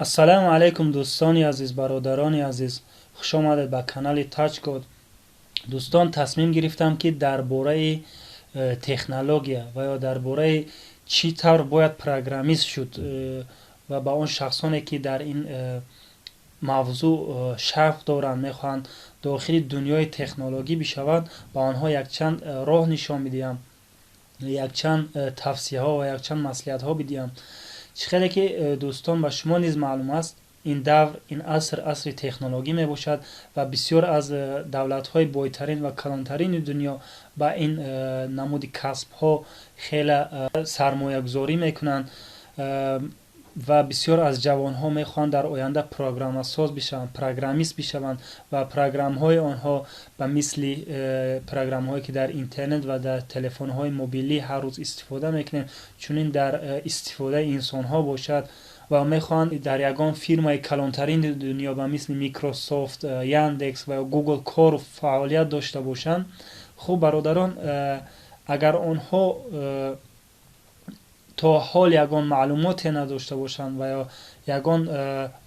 ассалому алайкум дӯстони азиз, бародарони азиз, хуш омадед ба канали Touchcode. дӯстон, тасмим гирифтам ки дар бораи технология ва ё дар бораи чӣ тавр бояд программист шуд ва ба он шахсоне ки дар ин мавзӯъ шавқ доранд, мехоҳанд дохили дунёи технологӣ бишаванд, ба онҳо якчанд роҳ нишон бидиҳам, якчанд тавсияҳо ва якчанд маслиҳатҳо бидиҳам. чӣ хеле ки дӯстон, ба шумо низ маълум аст, ин давр, ин аср асри технологӣ мебошад ва бисёр аз давлатҳои бойтарин ва калонтарини дунё ба ин намуди касбҳо хеле сармоягузорӣ мекунанд ва бисёр аз ҷавонҳо мехоҳанд дар оянда программасоз бишаванд, программист бишаванд ва программҳои онҳо ба мисли программҳое ки дар интернет ва дар телефонҳои мобилӣ ҳар рӯз истифода мекунем, чунин дар истифодаи инсонҳо бошад ва мехоҳанд дар ягон фирмаи калонтарини дунё ба мисли Microsoft, Yandex ва Google кор фаъолият дошта бошанд. хуб бародарон, агар онҳо то ҳол ягон маълумоте надошта бошанд ва ё ягон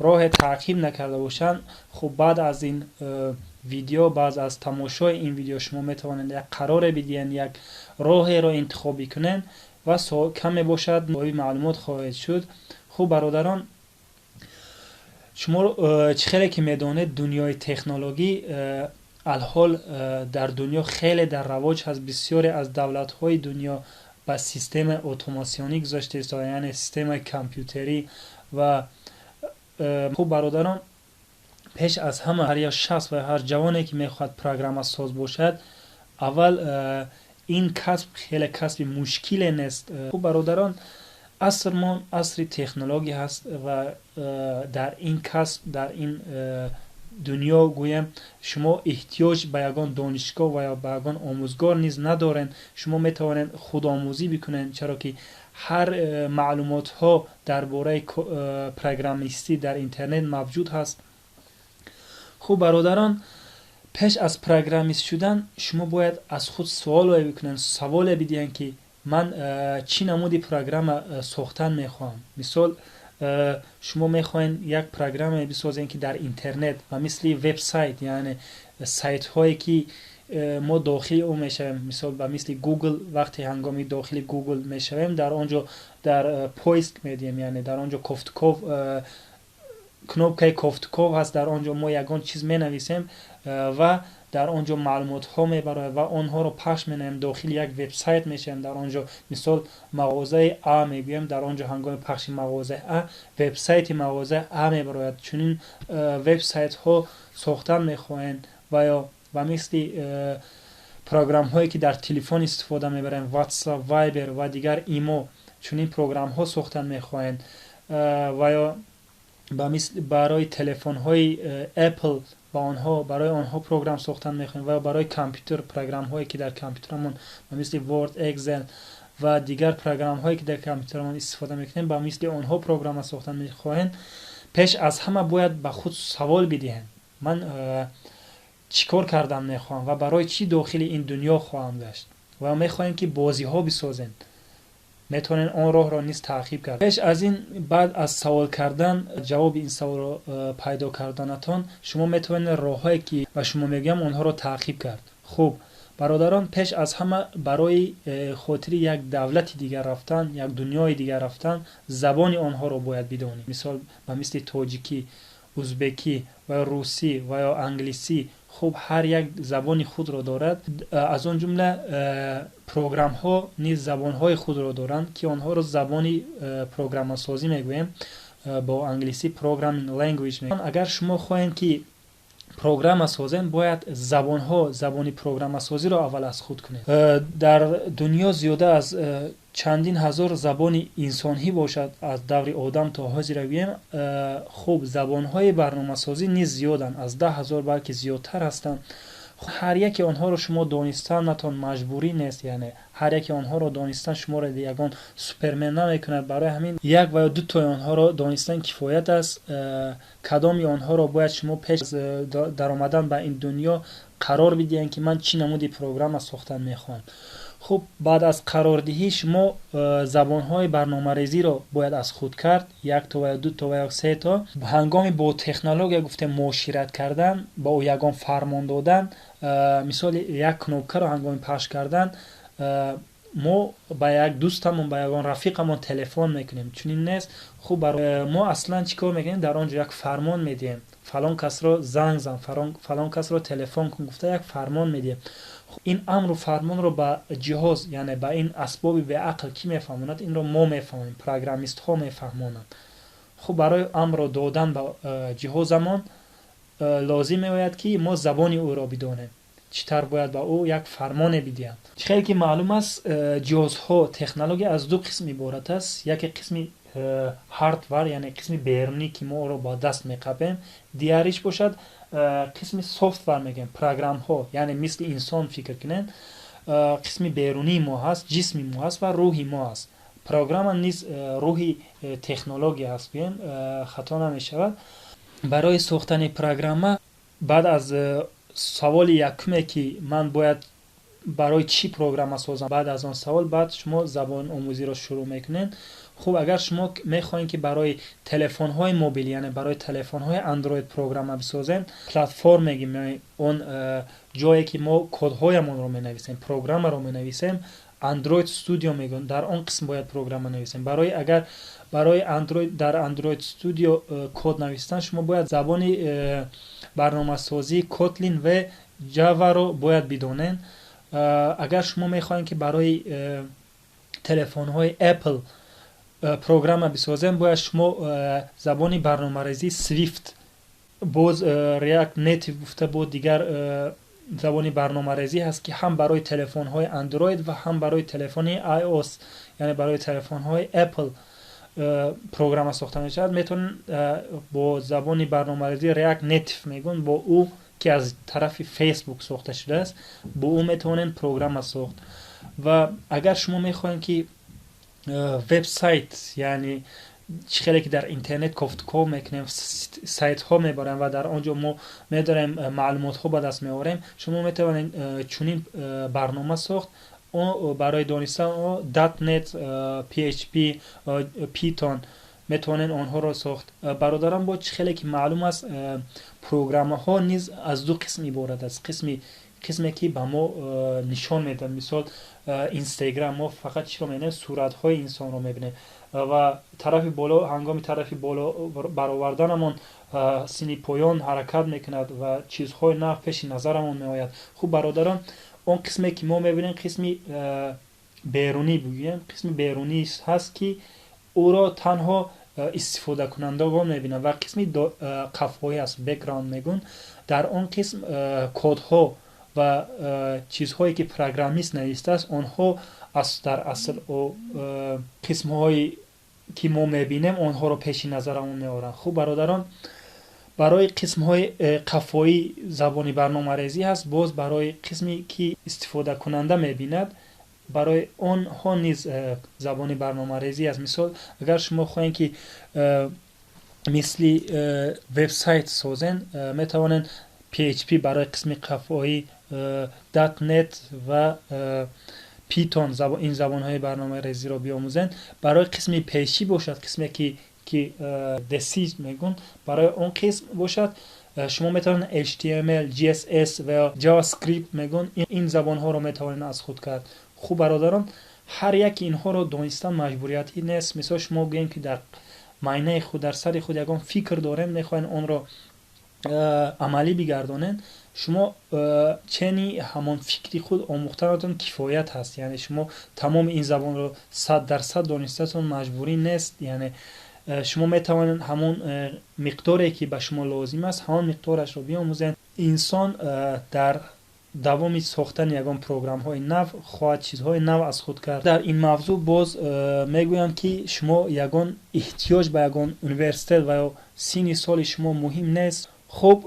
роҳе таъқиб накарда бошанд, хуб баъд аз ин видео, баъд аз тамошои ин видео шумо метавонед як қароре бидиҳед, як роҳеро интихоб бикунед ва кам мебошад соҳиби маълумот хоҳед шуд. хуб бародарон, шумо чӣ хеле ки медонед, дунёи технологӣ алҳол дар дунё хеле дар равоҷ ҳаст. бисёре аз давлатҳои дунё ба системаи автоматсионӣ гузашта истодаанд, яъне системаи компютерӣ. ва хуб бародарон, пеш аз ҳама ҳар як шахс ва ҳар ҷавоне ки мехоҳад программасоз бошад, аввал ин касб хеле касби мушкиле нест. хуб бародарон, асрмон асри технология ҳаст ва дар ин касб, дар ин дунё гӯем шумо эҳтиёҷ ба ягон донишгоҳ ва ё ба ягон омӯзгор низ надоред. шумо метавонед худомӯзӣ бикунед, чаро ки ҳар маълумотҳо дар бораи программистӣ дар интернет мавҷуд ҳаст. хуб бародарон, пеш аз программист шудан шумо бояд аз худ суоле бикунед, саволе бидиҳед ки ман чӣ намуди программа сохтан мехоҳам. мисол, шумо мехоҳед як программе бисозед ки дар интернет ба мисли вебсайт, яъне сайтҳое ки мо дохили он мешавем, мисол ба мисли Google, вақте ҳангоми дохили Google мешавем, дар онҷо дар поиск медиҳем, яъне дар онҷо кофтков, кнопкаи кофтков ҳаст, дар онҷо мо ягон чиз менависем ва дар онҷо маълумотҳо мебарояд ва онҳоро пахш менаем, дохили як вебсайт мешавем. дар онҷо мисол мағозаи А мегӯем, дар онҷо ҳангоми пахши мағозаи А, вебсайти мағозаи А мебарояд. чунин вебсайтҳо сохтан мехоҳем ва ё ба мисли программҳое ки дар телефон истифода мебарем, WhatsApp, Viber ва дигар имо, чунин программҳо сохтан мехоҳем ва ё ба мисли барои телефонҳои Apple, барои онҳо программ сохтан мехоҳем ва барои компютер программҳое ки дар компютерамон ба мисли Word, Excel ва дигар программҳое ки дар компютерамон истифода мекунем, ба мисли онҳо программа сохтан мехоҳем. пеш аз ҳама бояд ба худ савол бидиҳед, ман чӣ кор кардан мехоҳам ва барои чӣ дохили ин дунё хоҳам гашт. ва мехоҳем ки бозиҳо бисозем, метавонед он роҳро низ таъқиб кард. пеш аз ин, баъд аз савол кардан, ҷавоби ин саволро пайдо карданатон, шумо метавонед роҳҳое ки ба шумо мегӯям онҳоро таъқиб кард. хуб бародарон, пеш аз ҳама барои хотири як давлати дигар рафтан, як дунёи дигар рафтан, забони онҳоро бояд бидонед. мисол ба мисли тоҷикӣ, узбекӣ ва русӣ ва ё англисӣ. хуб ҳар як забони худро дорад. аз он ҷумла программҳо низ забонҳои худро доранд ки онҳоро забони программасозӣ мегӯем, бо англисӣ programming language мегӯем. агар шумо хоҳед ки программа созем, бояд забони программасозиро аввал аз худ кунед. дар дунё зиёда аз чандин ҳазор забони инсонӣ бошад, аз даври одам то ҳозира гӯем. хуб забонҳои барномасозӣ низ зиёданд, аз 10 000 балки зиёдтар ҳастанд. ҳар яки онҳоро шумо донистанатон маҷбурӣ нест, яъне ҳар яки онҳоро донистан шуморо ягон супермен намекунад. барои ҳамин як ва ё дутои онҳоро донистан кифоят аст. кадоми онҳоро бояд шумо пеш аз даромадан ба ин дунё қарор бидиҳед ки ман чӣ намуди программа сохтан мехоҳам. خب بعد از قراردهی شما زبانهای برنامه‌ریزی رو باید از خود کرد، یک تا و یا دو تا و یا سه تا. هنگامی با تکنولوژی گفته معاشرت کردن، با او یگان فرمان دادن، مثال یک کنوکه رو هنگامی پخش کردن، ما با یک دوستمون با یگان رفیقمون تلفن میکنیم، چنین نیست. خب برای ما اصلا چیکار میکنیم؟ در آنجا یک فرمان میدیم، فلان کس رو زنگ زن، فلان کس رو تلفن کن، گفته یک فرمان میدیم. این امر و فرمان رو با جهاز، یعنی با این اسباب به عقل کی میفهموند؟ این رو ما میفهمیم، پروگرامیست ها میفهمونند. خب برای امر رو دادن با جهازمون لازم میآید که ما زبان او را بدانیم، چطور باید با او یک فرمان بدیم. خیلی که معلوم است جهازها تکنولوژی از دو قسم عبارت است. یک قسمی هاردور، یعنی قسمی بیرونی که ما رو با دست میقبیم، دیگریش باشد قسمی سافتور میگیم، پروگرام ها، یعنی مثل انسان فکر کنین. قسمی بیرونی ما هست، جسمی ما هست و روحی ما هست. پروگرام نیز روحی تکنولوژی هست، بین خطا نمیشود. برای ساختن پروگرام بعد از سوال یکمی که من باید برای چی پروگرام سازم، بعد از آن سوال بعد شما زبان آموزی رو شروع میکنین. خب اگر شما میخواین که برای تلفن های موبیل، یعنی برای تلفن های اندروید پروگرام بسازین، پلتفرم میگیم، یعنی اون جایی که ما کد هایمون رو مینویسیم، پروگرام رو مینویسیم، اندروید استودیو میگن، در اون قسم باید پروگرام نویسیم. اگر برای اندروید، در اندروید استودیو کد نوشتن، شما باید زبان برنامه سازی کوتلین و جاوا رو باید بدونین. اگر شما میخواین که برای تلفن های اپل پروگرام بسازین، باید شما زبان برنامه‌ریزی سویفت، باز ریاکت نیتیو گفته بود، دیگر زبان برنامه‌ریزی هست که هم برای تلفن های اندروید و هم برای تلفن آی او اس، یعنی برای تلفن های اپل پروگرام ساخته میشد. میتونن با زبان برنامه‌ریزی ریاکت نیتیو میگن، با او که از طرف فیسبوک ساخته شده است، با او میتونن پروگرام ساخت. و اگر شما میخواین که وبسایت، یعنی خیلی که در اینترنت گفتگو میکنیم، سایت ها میبریم و در آنجا ما میداریم معلومات ها به دست میاریم، شما میتونید چنین برنامه ساخت. او برای دانستن .NET، PHP، پیتون میتونن آنها را ساخت. برادران با خیلی که معلوم است پروگرام ها نیز از دو قسم عبارت است. قسمی که به ما نشان میده، مثال اینستاگرام، ما فقط چی رو میبینیم؟ صورت های انسان رو میبینیم و طرف بالا، هنگام طرف بالا برآوردنمون سینی پایان حرکت میکند و چیزهای نو پیش نظرمون میآید. خوب برادران، اون قسمی که ما میبینیم قسمی بیرونی بگویم، قسمی بیرونی هست که او را تنها استفاده کنندگان میبینن و قسمی قفایی است، بک‌گراند میگن. در اون قسم کدها و چیزهایی که پروگرامیست نوشته است، آنها در اصل او قسمهایی که ما میبینیم آنها رو پیش نظرمون میارن. خوب برادران، برای قسمهای قفایی زبانی برنامه‌ریزی هست، باز برای قسمی که استفاده کننده میبیند، برای آنها نیز زبانی برنامه‌ریزی است. مثال اگر شما خواهید که مثلی وبسایت سازین، میتوانید PHP برای قسم قفایی، .NET و پیتون، این زبان‌های برنامه‌ریزی را بیاموزن. برای قسمی پیشی باشد، قسمی که دسیج میگن، برای اون قسم باشد شما میتونید HTML، CSS و JavaScript میگن، این زبان‌ها رو میتوانید از خود کرد. خوب برادران، هر یک اینها رو دانستن مجبوریتی نیست. مثلا شما بگین که در معنی خود، در سر خود یگان فکر دارین، میخواین اون رو عملی بگردانین، شما چنی همان فکری خود آموختنتون کفایت هست. یعنی شما تمام این زبان رو 100% دانستتون مجبوری نیست. یعنی شما میتوانید همون مقداری که به شما لازم است همون مقدارش رو بیاموزین. انسان در دوام ساختن یگان پروگرام های نو خواهد چیزهای نو از خود کرد. در این موضوع باز میگویم که شما یگان احتیاج به یگان یونیورسیته و سینی سال شما مهم نیست. خب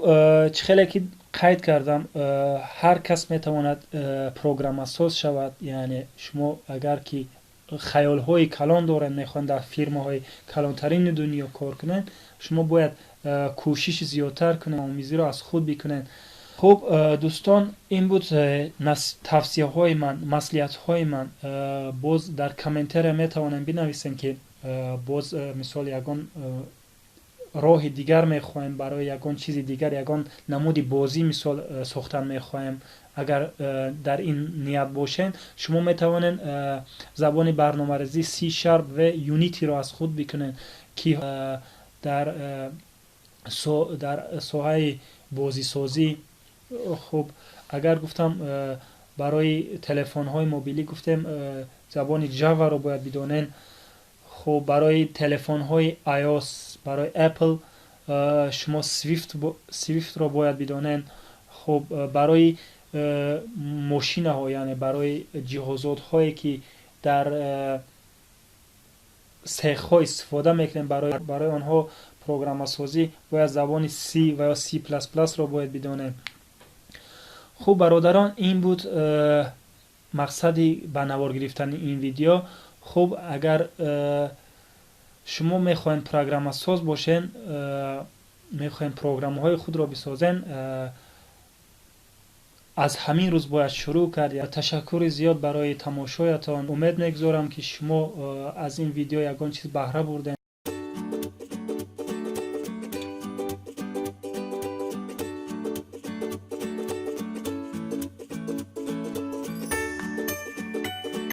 خیلی که قید کردم، هر کس میتواند پروگرام ساز شود. یعنی شما اگر که خیال های کلان دارن، میخوان در فیرما های کلانترین دنیا کار کنن، شما باید کوشش زیادتر کنن، آموزی رو از خود بکنن. خب دوستان این بود тавсия ҳои ман, маслиҳатҳои ман. боз дар комментария метавонем бинависем ки боз мисол ягон роҳи дигар мехоҳем барои ягон чизи дигар, ягон намуди бозӣ мисол сохтан мехоҳем. агар дар ин ният бошем, шумо метавонед забони барномарезӣ C# ва Unity-ро аз худ бикунед ки дар соҳаи бозисозӣ. хуб агар гуфтам барои телефонҳои мобилӣ гуфтем забони Java-ро бояд бидонен. хуб барои телефонҳои iOS, барои Apple шумо Swift-ро бояд бидонен. хуб барои мошинаҳо, яъне барои ҷиҳозотҳое ки дар сехҳо истифода мекунем, барои онҳо программасозӣ бояд забони C ва ё C++-ро бояд бидонем. хуб бародарон, ин буд мақсади ба навор гирифтани ин видео. хуб агар шумо мехоҳед программасоз бошен, мехоҳед программаҳои худро бисозен, аз ҳамин рӯз бояд шурӯъ кард. ташаккури зиёд барои тамошоятон. умед мегузорам ки шумо аз ин видео ягон чиз баҳра бурдем.